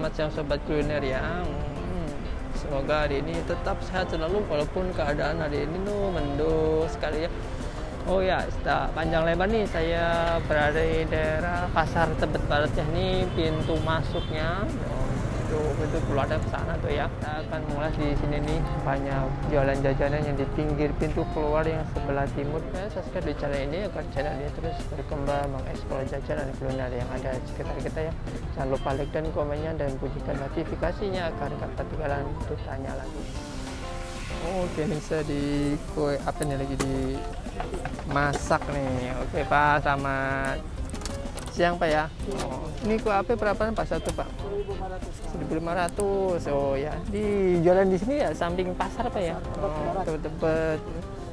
selamat siang sobat kuliner ya. Semoga hari ini tetap sehat selalu walaupun keadaan hari ini mendung sekali ya. Oh ya, setelah panjang lebar nih saya berada di daerah Pasar Tebet Barat ya. Ini pintu masuknya. Itu keluar ke sana tuh ya. Kita akan mulai di sini nih, banyak jualan jajanan yang di pinggir pintu keluar yang sebelah timur. Subscribe di channel ini agar channel ini terus berkembang mengeksplor jajanan kuliner yang ada di sekitar kita ya. Jangan lupa like dan komennya dan bunyikan notifikasinya agar nggak ketinggalan untuk tanya lagi. Oke, ini saya di kue apa nih lagi di masak nih. Oke Pak, selamat siang Pak ya. Ini kue apa berapa Pak satu Pak? 1.500. Oh ya, di jualan di sini ya samping pasar Pak ya. Tebet.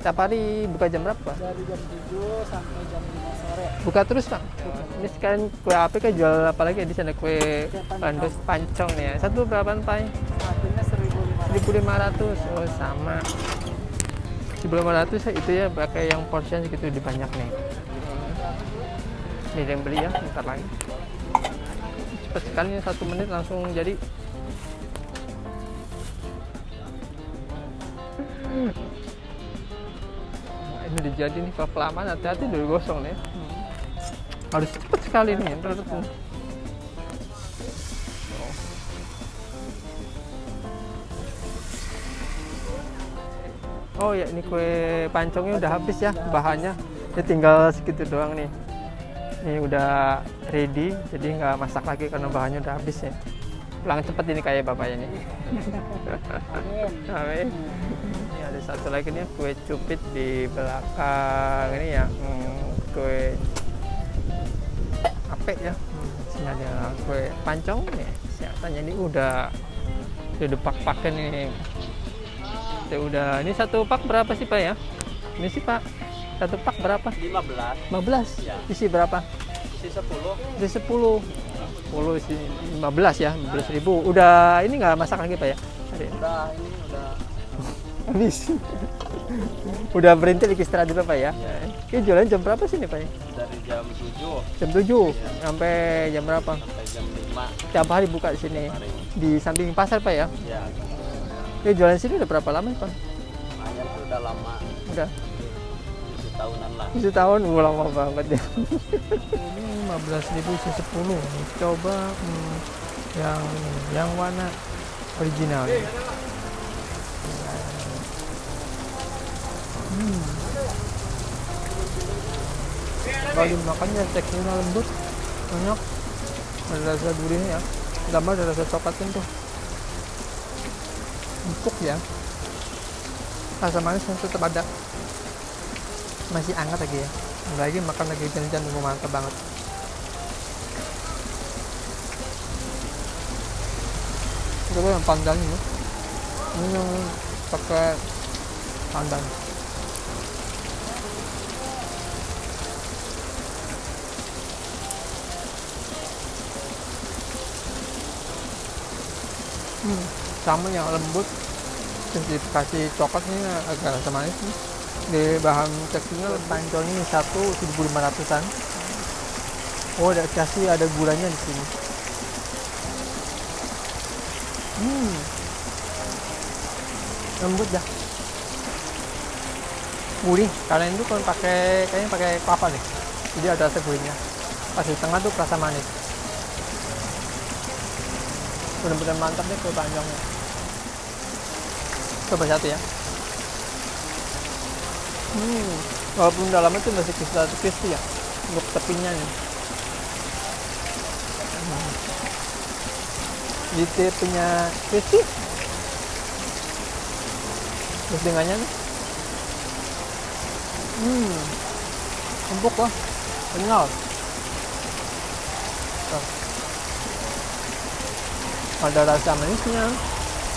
Tiap hari buka jam berapa Pak? Dari jam 7 sampai jam 5 sore. Buka terus Pak. Ini sekarang kue apa kan jual apa lagi di sana kue pandus pancong nih ya. Satu berapaan Pak? Satunya 1.500. 1.500. Oh sama. 1.500 itu ya pakai yang porsinya segitu di banyak nih. Ini yang beli ya, bentar lagi. Cepat sekali 1 menit langsung jadi. Ini dijadi nih, kalau kelamaan hati-hati dulu gosong nih. Harus cepat sekali nih. Oh ya, ini kue pancongnya udah habis ya bahannya. Ini tinggal segitu doang nih. Ini udah ready, jadi nggak masak lagi karena bahannya udah habis ya. Pulang cepet ini kayak bapaknya nih. Amin. Ini ada satu lagi nih kue cupit di belakang ini ya. Kue ape ya. Sini ada kue pancong nih. Kelihatannya ini udah depak-pakan ini. Udah, ini satu pak berapa sih Pak ya? Ini sih Pak, satu pak berapa? 15. 15? Ya. Isi berapa? Isi 10. Isi 10. 10 isi 15 ya, 15.000. Udah ini nggak masak lagi Pak ya? Udah, ini udah Habis. Udah berhenti istirahat dulu Pak ya? Ya. Ini jualan jam berapa sih nih Pak ya? Dari jam 7 Jam 7 sampai jam berapa? sampai jam 5 Tiap hari buka di sini. hari. Di samping pasar Pak ya? Ya, Ini jualan sini udah berapa lama Pak? lumayan tuh udah lama. Udah 7 tahunan lah. 7 tahun, lama banget ya. Ini 15.000 isi 10. Coba yang warna original. Kalau dimakannya teksturnya lembut, banyak, ada rasa gurihnya ya, tambah ada rasa coklatnya tuh, empuk ya, rasa manisnya tetap ada, masih hangat lagi ya, lagi makan lagi hujan-hujan mantap banget. Coba yang pandan ini yang pakai pandan. Sama yang lembut, terus dikasih coklat ini agak rasa manis nih. Di bahan teksturnya pancong ini 1.500-an. Oh, ada kasih ada gulanya di sini. Lembut dah, gurih. Kalian itu kalau kayaknya pakai kelapa nih, jadi ada rasa gurihnya. Pas di tengah tuh rasa manis. Benar-benar mantap deh kue pancongnya. Coba satu ya. Walaupun dalamnya tuh masih crispy ya, untuk tepinya nih. Di tepinya crispy. Terus dengannya nih. Empuk loh, kenyal. Ada rasa manisnya,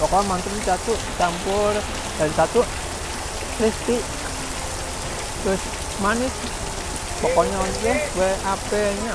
pokoknya mantep satu campur dari satu crispy terus manis, pokoknya aja kue ape nya